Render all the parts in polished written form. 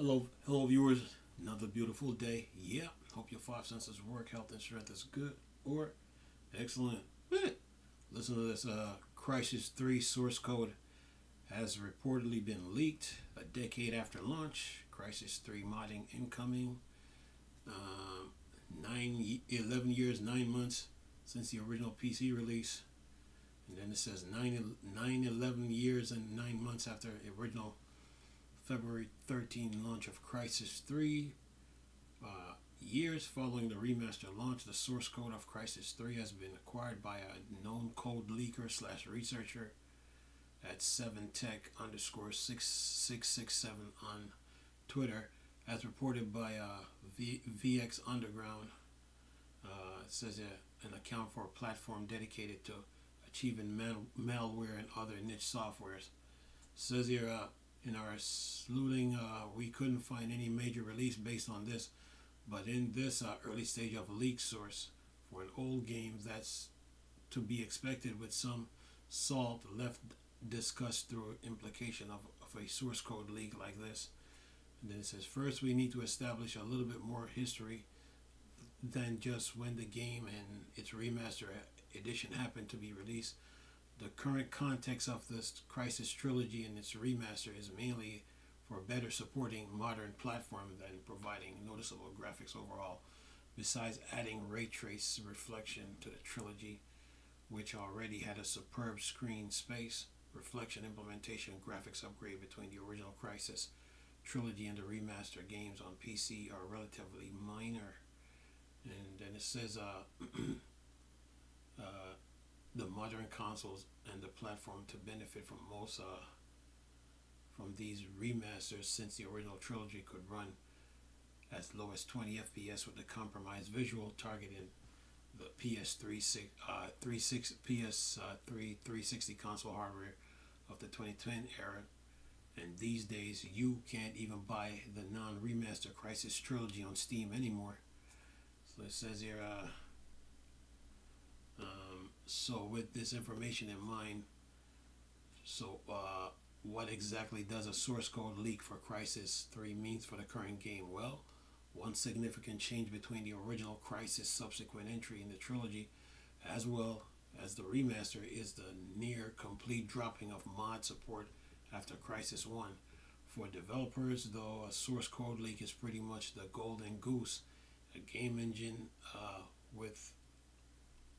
Hello, viewers. Another beautiful day. Yeah, hope your five senses work, health, and strength is good or excellent. Listen to this. Crysis 3 source code has reportedly been leaked a decade after launch. Crysis 3 modding incoming. 11 years, 9 months since the original PC release. And then it says 11 years and 9 months after the original February 13 launch of Crysis 3. Years following the remaster launch, the source code of Crysis 3 has been acquired by a known code leaker / researcher at 7tech underscore 6667 on Twitter, as reported by VX Underground. It says an account for a platform dedicated to achieving malware and other niche softwares. It says here, in our sleuthing, we couldn't find any major release based on this, but in this early stage of leak source for an old game, that's to be expected with some salt left discussed through implication of a source code leak like this. And then it says, first we need to establish a little bit more history than just when the game and its remaster edition happened to be released. The current context of this Crysis trilogy and its remaster is mainly for better supporting modern platforms than providing noticeable graphics overall, besides adding ray trace reflection to the trilogy, which already had a superb screen space reflection implementation graphics upgrade between the original Crysis trilogy and the remaster games on PC are relatively minor. And then it says the modern consoles and the platform to benefit from most from these remasters, since the original trilogy could run as low as 20 FPS with the compromised visual targeting the PS3 360 console hardware of the 2010 era. And these days you can't even buy the non-remaster Crysis trilogy on Steam anymore. So it says here, so with this information in mind, what exactly does a source code leak for Crysis 3 means for the current game? Well, one significant change between the original Crysis subsequent entry in the trilogy as well as the remaster is the near complete dropping of mod support after Crysis 1. For developers, though, a source code leak is pretty much the golden goose. A game engine with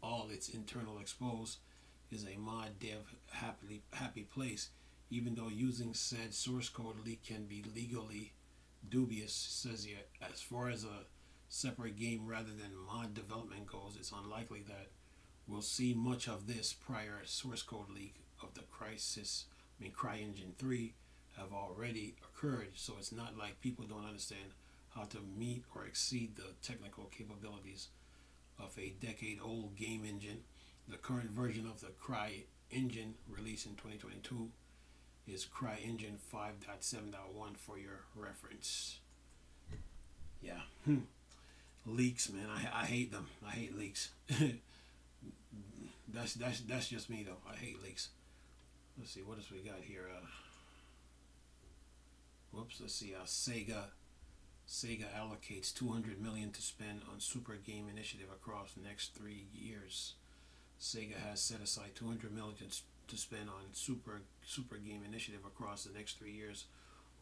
all its internal exposed is a mod dev happy place, even though using said source code leak can be legally dubious. Says here, as far as a separate game rather than mod development goes, it's unlikely that we'll see much of this prior source code leak of the CryEngine 3 have already occurred, so it's not like people don't understand how to meet or exceed the technical capabilities of a decade-old game engine. The current version of the CryEngine, released in 2022, is CryEngine 5.7.1 for your reference. Yeah, leaks, man. I hate them. I hate leaks. That's just me though. I hate leaks. Let's see what else we got here. Let's see. Sega allocates $200 million to spend on Super Game Initiative across the next 3 years. Sega has set aside $200 million to spend on Super Game Initiative across the next 3 years.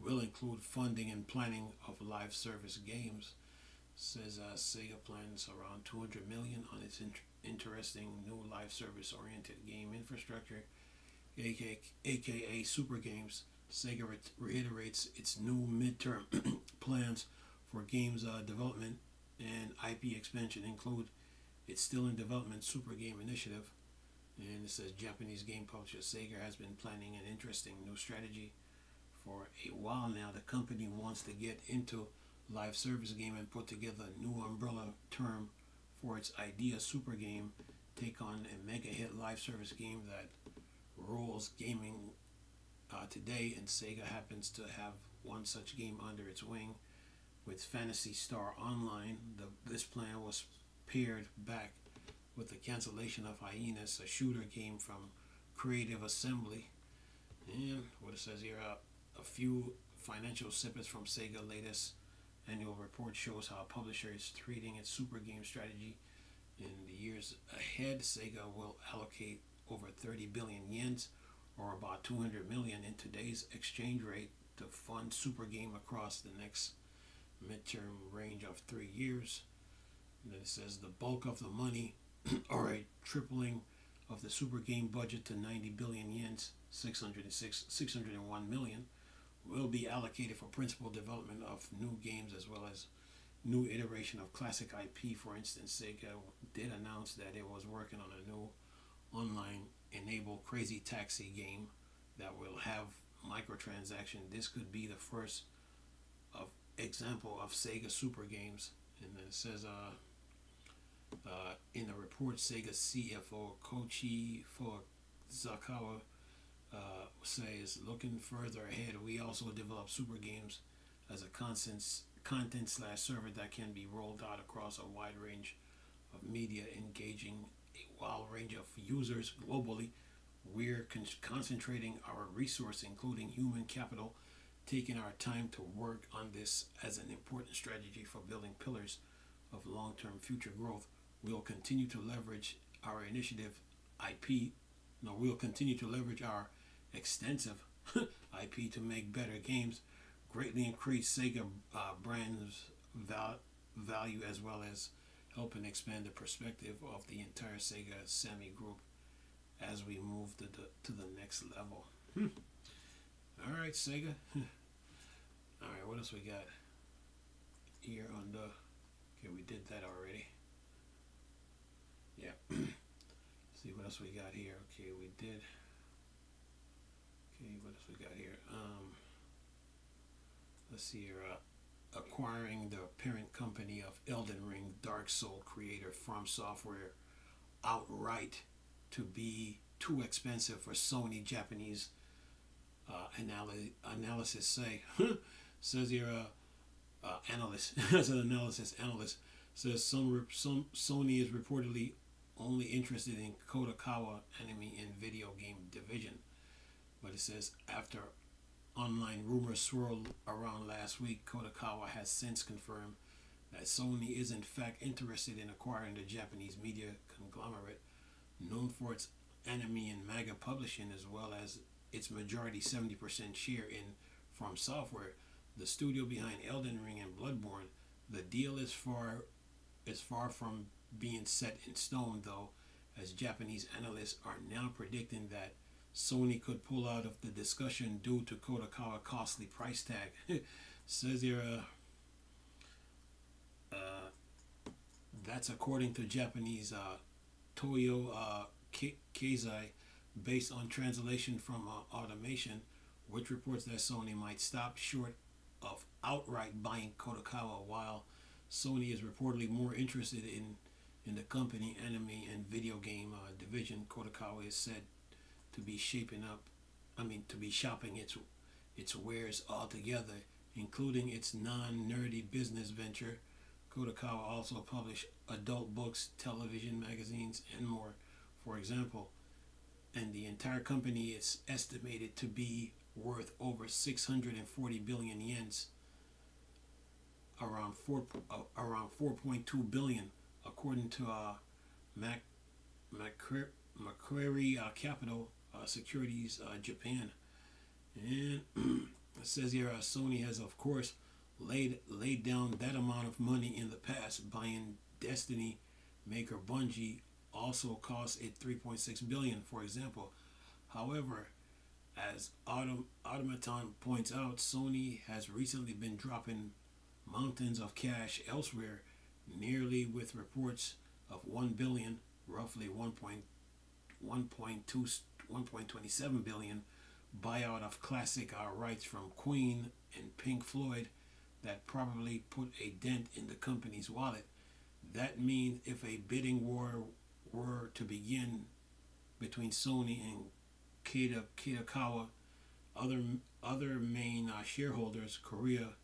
Will include funding and planning of live service games. Says Sega plans around $200 million on its interesting new live service oriented game infrastructure, aka Super Games. Sega reiterates its new midterm plans for games development and IP expansion include its still in development Super Game Initiative. And it says Japanese game publisher Sega has been planning an interesting new strategy for a while now. The company wants to get into live service game and put together a new umbrella term for its idea. Super Game take on a mega hit live service game that rules gaming today, and Sega happens to have one such game under its wing with Phantasy Star Online. This plan was paired back with the cancellation of Hyenas, a shooter game from Creative Assembly. And what it says here, a few financial snippets from Sega latest annual report shows how a publisher is treating its super game strategy. In the years ahead, Sega will allocate over 30 billion yens, or about 200 million in today's exchange rate, to fund super game across the next midterm range of 3 years. And then it says the bulk of the money, or a tripling of the super game budget to 90 billion yens, 601 million, will be allocated for principal development of new games as well as new iteration of classic IP. For instance, Sega did announce that it was working on a new online enabled Crazy Taxi game that will have microtransaction. This could be the first of example of Sega super games. And then it says in the report, Sega CFO Koichi Furukawa says, looking further ahead, we also develop super games as a content/server that can be rolled out across a wide range of media, engaging a wide range of users globally. We're concentrating our resource, including human capital, taking our time to work on this as an important strategy for building pillars of long-term future growth. We'll continue to leverage our extensive IP to make better games, greatly increase Sega brand's value, as well as helping expand the perspective of the entire Sega Sammy group as we move to the next level. All right, Sega. All right, what else we got here on the? Okay, we did that already. Yeah. See what else we got here. Okay, we did. Okay, what else we got here? Let's see here. Acquiring the parent company of Elden Ring Dark Soul creator From Software outright to be too expensive for Sony. Japanese analysis say. Says here, analyst as an analyst says some Sony is reportedly only interested in Kodokawa Anime and video game division. But it says after online rumors swirled around last week, Kodokawa has since confirmed that Sony is in fact interested in acquiring the Japanese media conglomerate known for its anime and manga publishing, as well as its majority 70% share in From Software, the studio behind Elden Ring and Bloodborne. The deal is far from being set in stone, though, as Japanese analysts are now predicting that Sony could pull out of the discussion due to Kodokawa's costly price tag. Says here, that's according to Japanese Toyo Keizai, based on translation from Automation, which reports that Sony might stop short of outright buying Kodokawa, while Sony is reportedly more interested in the company anime and video game division. Kodokawa is said to be shopping its wares altogether, including its non-nerdy business venture. Kodokawa also published adult books, television, magazines, and more, for example. And the entire company is estimated to be worth over 640 billion yens, around 4.2 billion, according to Macquarie Capital Securities Japan. And it says here, Sony has of course laid down that amount of money in the past. Buying Destiny maker Bungie also cost it 3.6 billion, for example. However, as Automaton points out, Sony has recently been dropping mountains of cash elsewhere, nearly with reports of 1 billion, roughly 1.27 billion buyout of classic rights from Queen and Pink Floyd that probably put a dent in the company's wallet. That means if a bidding war were to begin between Sony and Kodokawa, other main shareholders, Korea,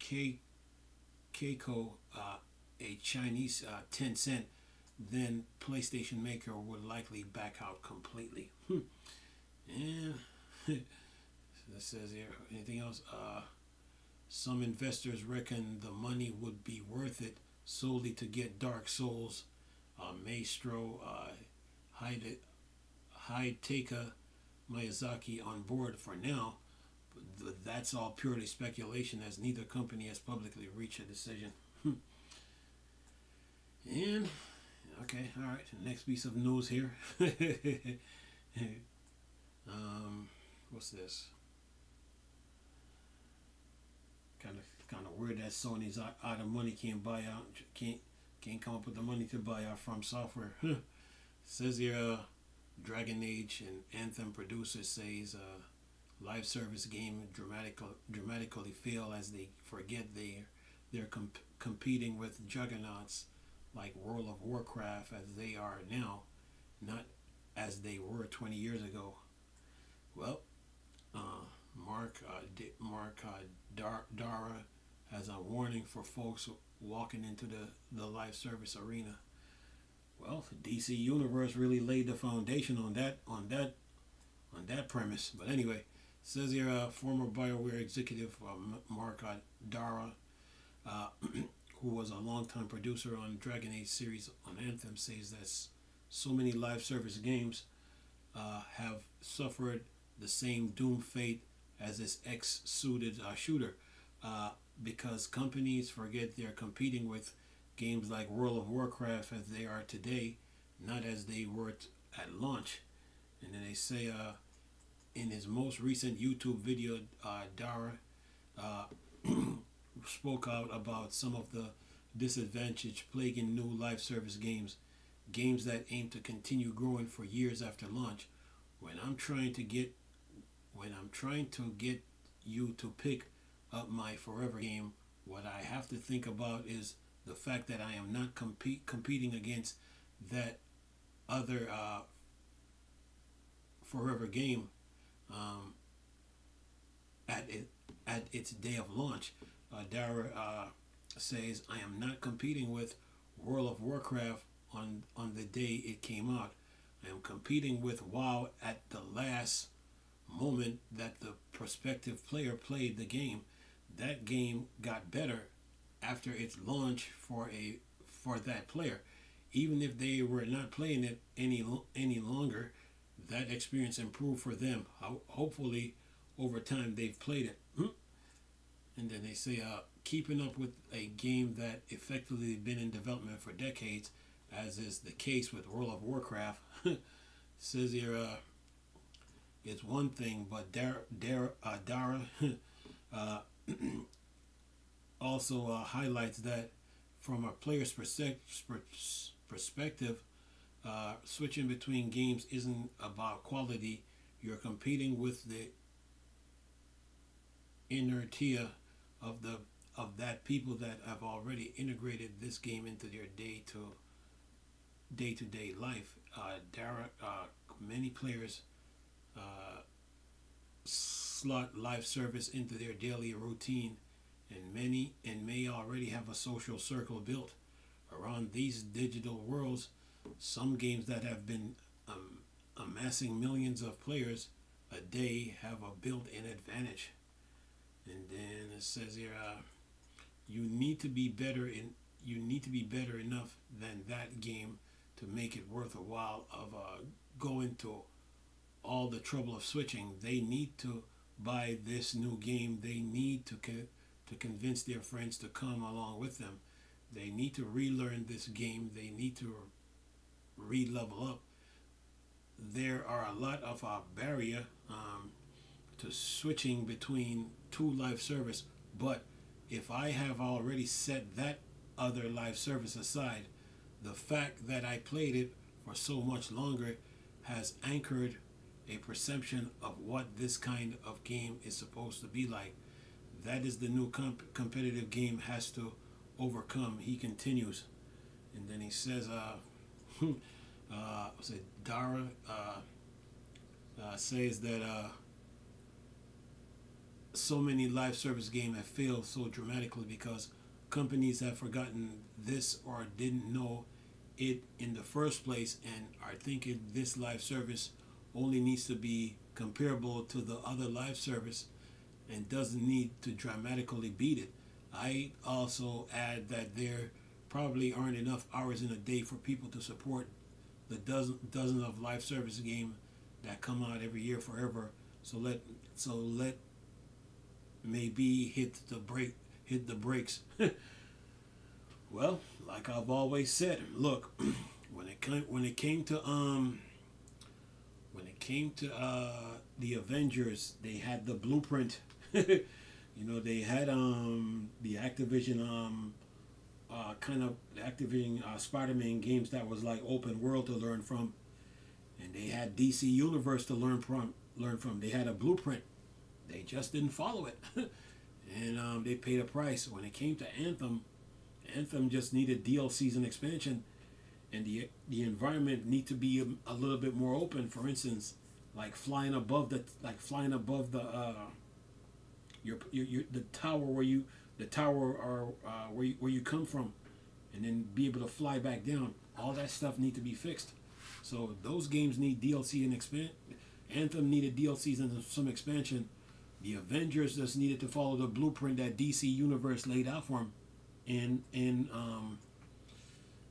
Keiko, a Chinese Tencent, then PlayStation maker, would likely back out completely. And It says here, anything else? Some investors reckon the money would be worth it solely to get Dark Souls, Maestro, Hidetaka Miyazaki on board for now. But that's all purely speculation, as neither company has publicly reached a decision. And okay, all right. Next piece of news here. What's this? Kind of weird that Sony's out of money, can't come up with the money to buy out From Software. Says here, Dragon Age and Anthem producer says live service game dramatically fail as they forget they're competing with juggernauts like World of Warcraft as they are now, not as they were 20 years ago. Well, Mark Dara has a warning for folks walking into the live service arena. Well, DC Universe really laid the foundation on that premise. But anyway, says here, former BioWare executive Mark Dara, who was a longtime producer on Dragon Age series on Anthem, says that so many live service games have suffered the same doom fate as this X-suited shooter, because companies forget they're competing with games like World of Warcraft as they are today, not as they were at launch. And then they say in his most recent YouTube video, Dara spoke out about some of the disadvantage plaguing new live service games that aim to continue growing for years after launch. When I'm trying to get you to pick up my forever game, what I have to think about is the fact that I am not competing against that other forever game at its day of launch. Dara says, I am not competing with World of Warcraft on the day it came out. I am competing with WoW at the last moment that the prospective player played the game. That game got better after its launch for that player. Even if they were not playing it any longer, that experience improved for them. Hopefully, over time, they've played it. And then they say, keeping up with a game that effectively been in development for decades, as is the case with World of Warcraft, says here, it's one thing, but Dara also highlights that from a player's perspective, switching between games isn't about quality. You're competing with the inertia of that people that have already integrated this game into their day-to-day life. Many players slot live service into their daily routine, and may already have a social circle built around these digital worlds. Some games that have been amassing millions of players a day have a built-in advantage. And then it says here, you need to be better enough than that game to make it worth a while of going to all the trouble of switching. They need to buy this new game. They need to convince their friends to come along with them. They need to relearn this game. They need to re-level up. There are a lot of barrier to switching between two live service, but if I have already set that other live service aside, the fact that I played it for so much longer has anchored a perception of what this kind of game is supposed to be like. That is the new competitive game has to overcome, he continues. And then he says, Dara says that so many live service games have failed so dramatically because companies have forgotten this or didn't know it in the first place and are thinking this live service only needs to be comparable to the other live service and doesn't need to dramatically beat it. I also add that there probably aren't enough hours in a day for people to support the dozen of live service games that come out every year forever. So let maybe hit the brakes. Well, like I've always said, look, when it came to the Avengers, they had the blueprint. They had the Activision kind of the Activision Spider-Man games that was like open world to learn from, and they had DC Universe to learn from. They had a blueprint. They just didn't follow it, and they paid a price. When it came to Anthem just needed DLCs and expansion, and the environment need to be a little bit more open. For instance, like flying above the the tower where you come from, and then be able to fly back down. All that stuff need to be fixed. So those games need DLC and expand. Anthem needed DLCs and some expansion. The Avengers just needed to follow the blueprint that DC Universe laid out for them. And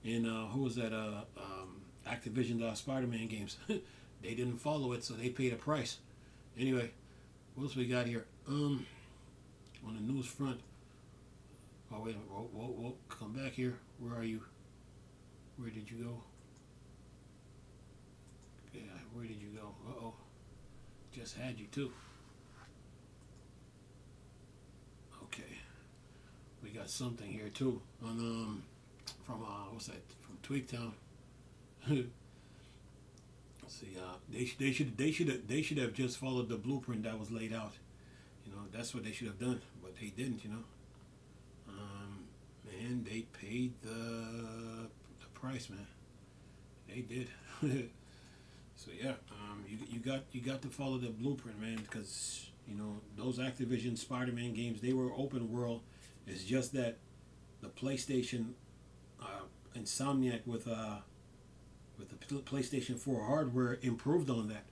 who was that? Activision Spider-Man games. They didn't follow it, so they paid a price. Anyway, what else we got here? On the news front. Oh wait a minute. Whoa, come back here. Where are you? Where did you go? Yeah, where did you go? Uh-oh. Just had you too. Okay. We got something here too. On from what's that? From Twigtown. See, they should have just followed the blueprint that was laid out. That's what they should have done, but they didn't. Man, they paid the price, man. They did. So yeah, you got to follow the blueprint, man, because those Activision Spider-Man games, they were open world. It's just that the PlayStation, Insomniac with the PlayStation 4 hardware improved on that.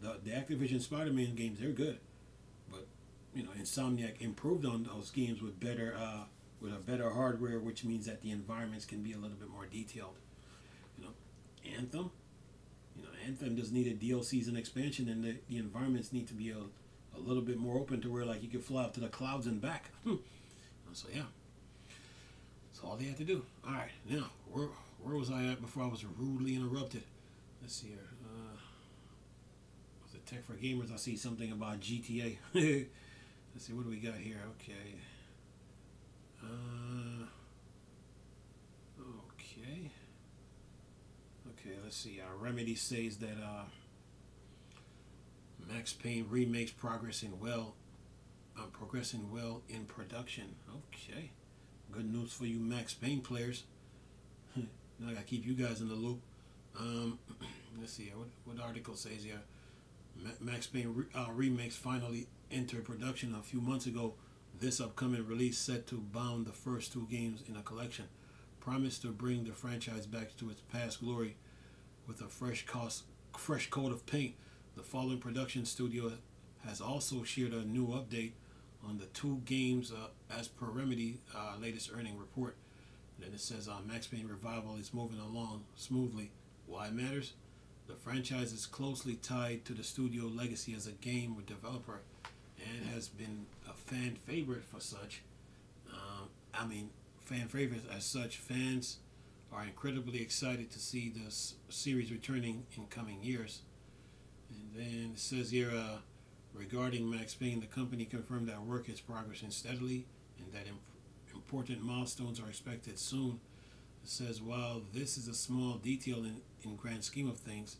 The Activision Spider-Man games, they're good, but Insomniac improved on those games with a better hardware, which means that the environments can be a little bit more detailed. Anthem, Anthem just needed DLCs and expansion, and the environments need to be a little bit more open to where like you can fly up to the clouds and back. So yeah, that's all they had to do. All right, now where was I at before I was rudely interrupted? Let's see here. Was it Tech for Gamers? I see something about GTA. Let's see, what do we got here? Okay. Okay, let's see. Remedy says that Max Payne remakes progressing well in production. Okay, good news for you Max Payne players. Now I gotta keep you guys in the loop. Let's see what article says here. Max Payne remakes finally entered production a few months ago. This upcoming release, set to bound the first two games in a collection, promised to bring the franchise back to its past glory with a fresh coat of paint. The Fallen Production Studio has also shared a new update on the two games as per Remedy latest earning report. And then it says Max Payne Revival is moving along smoothly. Why it matters? The franchise is closely tied to the studio legacy as a game developer and has been a fan favorite for such. Fan favorites as such. Fans are incredibly excited to see this series returning in coming years. And then it says here, regarding Max Payne, the company confirmed that work is progressing steadily and that important milestones are expected soon. It says, while this is a small detail in grand scheme of things,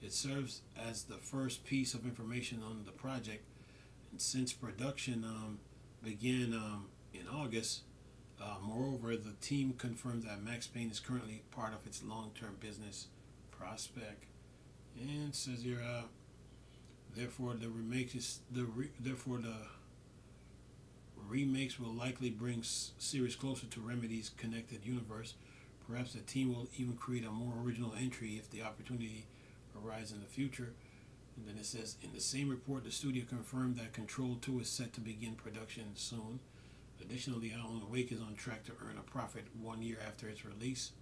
it serves as the first piece of information on the project. And since production began in August, moreover, the team confirmed that Max Payne is currently part of its long-term business prospect. And it says here, therefore the remakes will likely bring series closer to Remedy's connected universe. Perhaps the team will even create a more original entry if the opportunity arise in the future. And then it says, in the same report, the studio confirmed that Control 2 is set to begin production soon. Additionally, Alan Wake is on track to earn a profit 1 year after its release.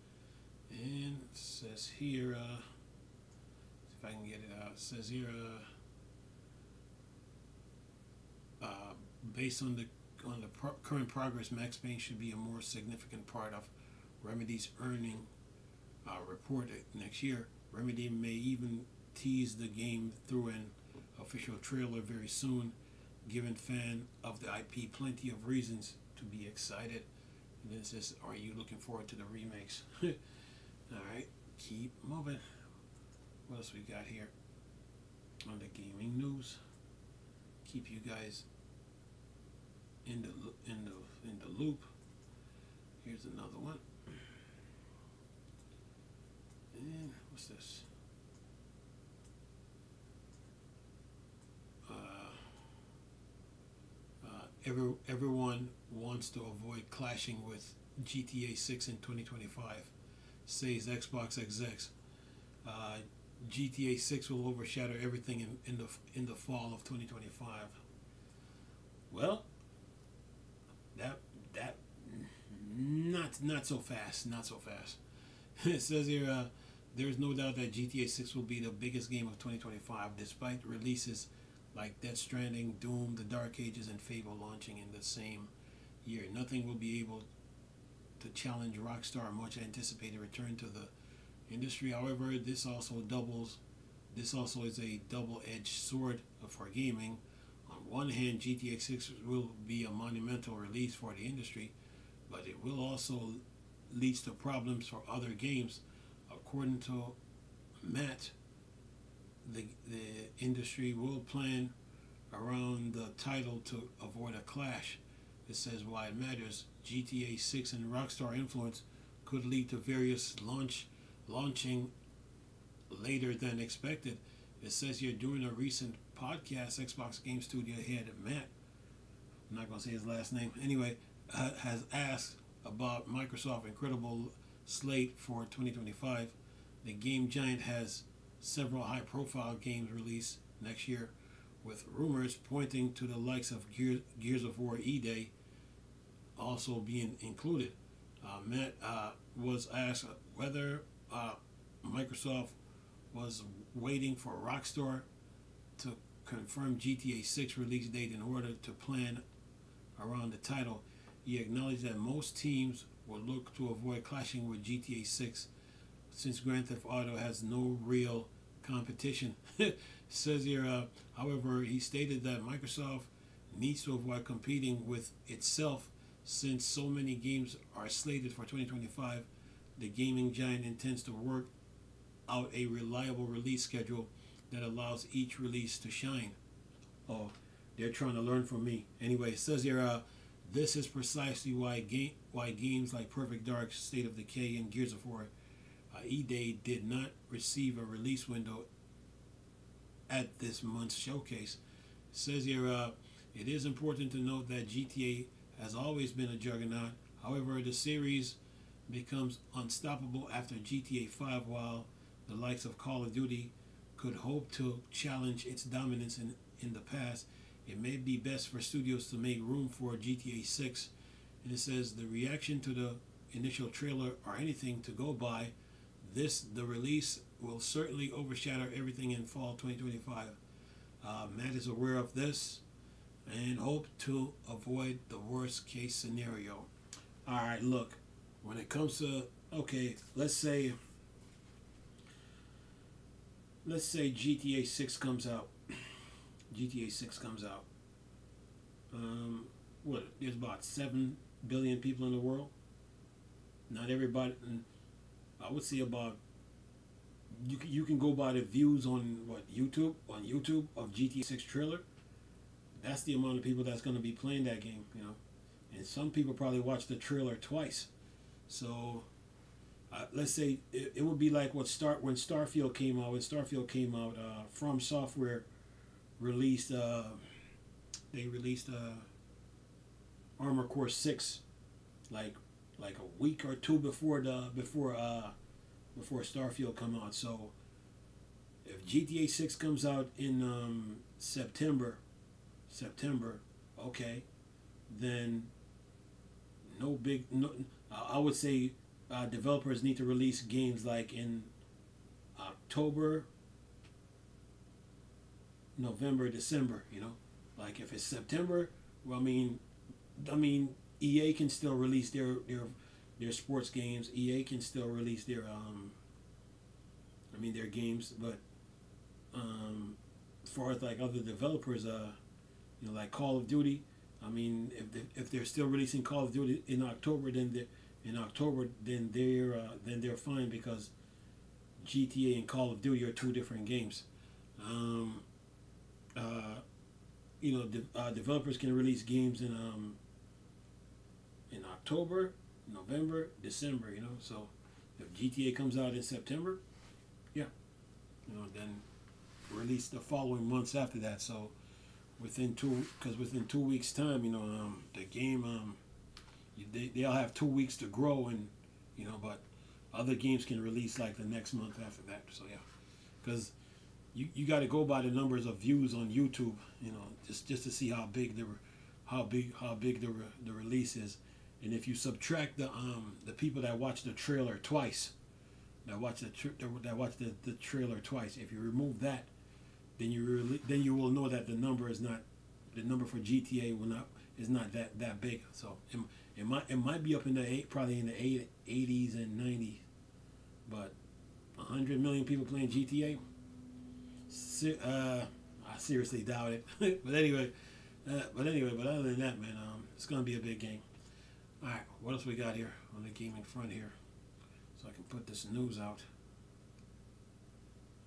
And it says here, if I can get it out, it says here, based on the current progress, Max Payne should be a more significant part of Remedy's earning report next year. Remedy may even tease the game through an official trailer very soon, giving fans of the IP plenty of reasons to be excited. And then it says, are you looking forward to the remakes? Alright, keep moving. What else we got here on the gaming news? Keep you guys in the loop. Here's another one. And what's this? Everyone wants to avoid clashing with GTA 6 in 2025, says Xbox execs. GTA 6 will overshadow everything in the fall of 2025. Well, that not so fast, not so fast. It says here, there is no doubt that GTA 6 will be the biggest game of 2025, despite releases like Death Stranding, Doom, The Dark Ages, and Fable launching in the same year. Nothing will be able to challenge Rockstar's much anticipated return to the industry. However, this also is a double-edged sword for gaming. On one hand, GTA 6 will be a monumental release for the industry, but it will also lead to problems for other games. According to Matt, the industry will plan around the title to avoid a clash. It says why it matters. GTA 6 and Rockstar influence could lead to various launching later than expected. It says here, during a recent podcast, Xbox Game Studio head Matt, I'm not going to say his last name, anyway, has asked about Microsoft's incredible slate for 2025. The game giant has several high-profile games released next year, with rumors pointing to the likes of Gears of War E-Day also being included. Matt was asked whether Microsoft was waiting for Rockstar to confirm GTA 6 release date in order to plan around the title. He acknowledged that most teams would look to avoid clashing with GTA 6 since Grand Theft Auto has no real competition. Says here, however, he stated that Microsoft needs to avoid competing with itself since so many games are slated for 2025. The gaming giant intends to work out a reliable release schedule that allows each release to shine. Oh, they're trying to learn from me. Anyway, it says here, this is precisely why games like Perfect Dark, State of Decay, and Gears of War E-Day did not receive a release window at this month's showcase. It says here, it is important to note that GTA has always been a juggernaut. However, the series becomes unstoppable after GTA 5, while the likes of Call of Duty could hope to challenge its dominance in the past. It may be best for studios to make room for GTA 6. And it says the reaction to the initial trailer are anything to go by. The release will certainly overshadow everything in fall 2025. Matt is aware of this and hope to avoid the worst case scenario. All right, look, when it comes to, okay, let's say GTA 6 comes out. GTA 6 comes out. There's about 7 billion people in the world. Not everybody, I would say about, you can go by the views on YouTube of GTA 6 trailer. That's the amount of people that's going to be playing that game, and some people probably watch the trailer twice. So let's say it would be like when Starfield came out. When Starfield came out, From Software released Armored Core 6 like a week or two before Starfield come out. So If GTA 6 comes out in September, okay, then no big no. I would say developers need to release games like in October, November, December. Like if it's September, well, I mean, EA can still release their sports games. EA can still release their games, but as far as like other developers, like Call of Duty. I mean, if they're still releasing Call of Duty in October, then they're fine because GTA and Call of Duty are two different games. Um, uh, Developers can release games in October, November, December. So if GTA comes out in September, yeah, then release the following months after that. So within 2 weeks time, the game, they'll have 2 weeks to grow, and but other games can release like the next month after that. So yeah, because you got to go by the numbers of views on YouTube, just to see how big the release is, and if you subtract the people that watch the trailer twice, that watch the trailer twice, if you remove that, then you will know that the number for GTA is not that big. So it might be up in probably in the 80s and 90s, but 100 million people playing GTA. I seriously doubt it. But anyway, but other than that, man, it's gonna be a big game. All right, what else we got here on the gaming front here? So I can put this news out.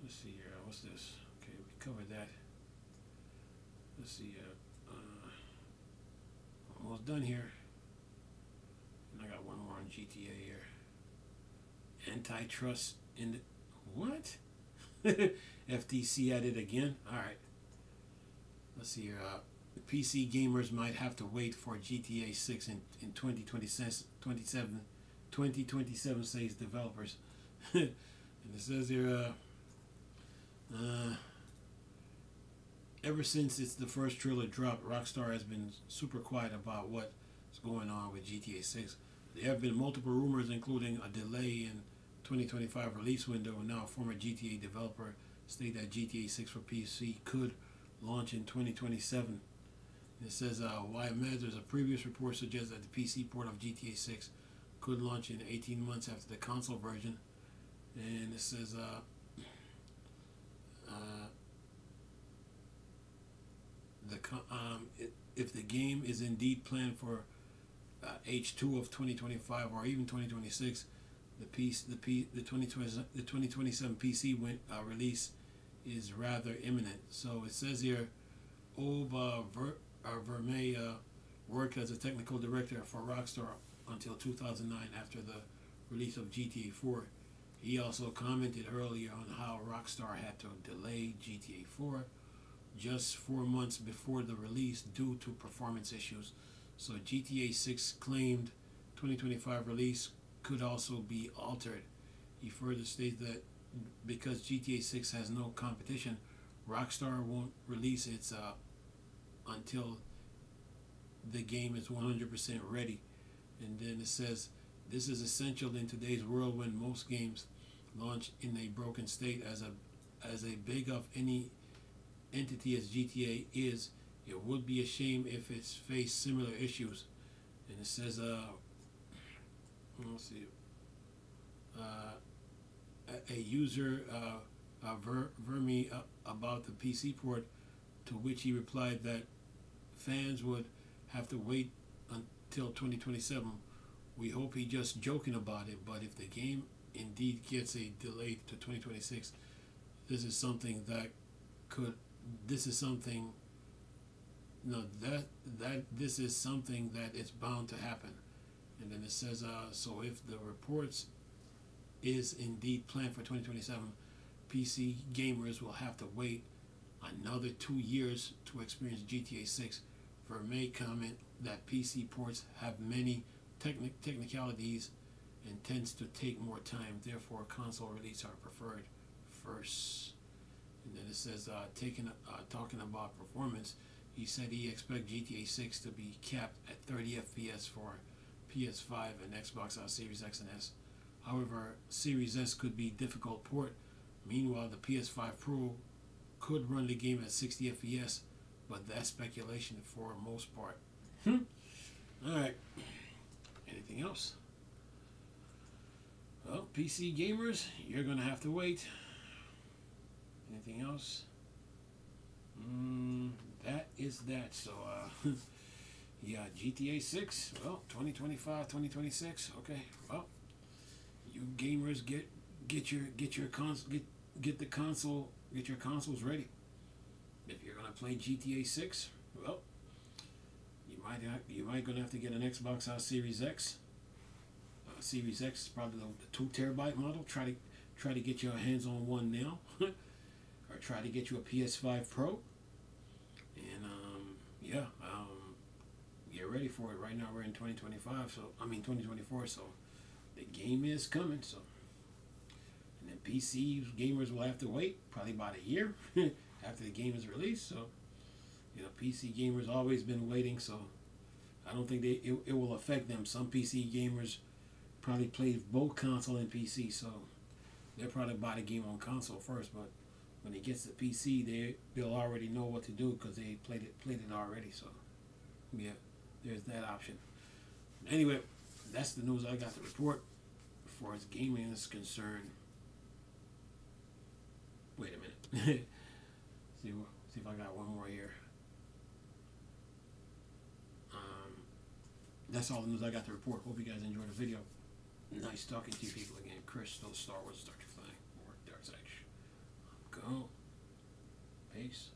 Let's see here. What's this? Okay, we covered that. Let's see. Almost done here. And I got one more on GTA here. Antitrust in the what? FTC at it again. All right. Let's see here. PC gamers might have to wait for GTA 6 in 2027, says developers. And it says here, ever since the first trailer dropped, Rockstar has been super quiet about what's going on with GTA 6. There have been multiple rumors, including a delay in 2025 release window, and now a former GTA developer stated that GTA 6 for PC could launch in 2027. It says, why it matters, a previous report suggests that the PC port of GTA 6 could launch in 18 months after the console version. And it says, if the game is indeed planned for H2 of 2025 or even 2026, the 2027 PC release is rather imminent. So it says here, Ove Vermeer worked as a technical director for Rockstar until 2009 after the release of GTA 4. He also commented earlier on how Rockstar had to delay GTA 4 just 4 months before the release due to performance issues. So GTA 6 claimed 2025 release could also be altered. He further states that because GTA 6 has no competition, Rockstar won't release its until the game is 100% ready. And then it says, this is essential in today's world when most games launch in a broken state. As big of any entity as GTA is, it would be a shame if it's faced similar issues. And it says, let's see, a user Vermi about the PC port, to which he replied that fans would have to wait until 2027. We hope he just joking about it, but if the game indeed gets a delay to 2026, this is something that is bound to happen. And then it says, so if the reports is indeed planned for 2027, PC gamers will have to wait another 2 years to experience GTA 6. Vermeer comment that PC ports have many technicalities and tends to take more time. Therefore, console release are preferred first. And then it says, talking about performance, he said he expects GTA 6 to be capped at 30 FPS for PS5 and Xbox Series X and S. However, Series S could be difficult port. Meanwhile, the PS5 Pro could run the game at 60 FPS, but that's speculation for most part. Alright. Anything else? Well, PC gamers, you're going to have to wait. Anything else? That is that. So, yeah, GTA 6, well, 2025, 2026. Okay, well, you gamers get your consoles ready. If you're gonna play GTA 6, well, you might gonna have to get an Xbox Series X. Series X is probably the 2 TB model. Try to get your hands on one now, or try to get you a PS5 Pro. And yeah, get ready for it. Right now we're in 2025, so 2024. So the game is coming. So, and then PC gamers will have to wait probably about a year after the game is released. So, PC gamers always been waiting. So I don't think it will affect them. Some PC gamers probably play both console and PC, so they'll probably buy the game on console first. But when it gets to PC, they'll already know what to do because they played it already. So yeah, there's that option. Anyway, that's the news I got to report as far as gaming is concerned. Wait a minute. see if I got one more here. That's all the news I got to report. Hope you guys enjoyed the video. Nice talking to you people again. Chris, Star Wars, Star Trek Flying, or Dark Side. Go. Peace.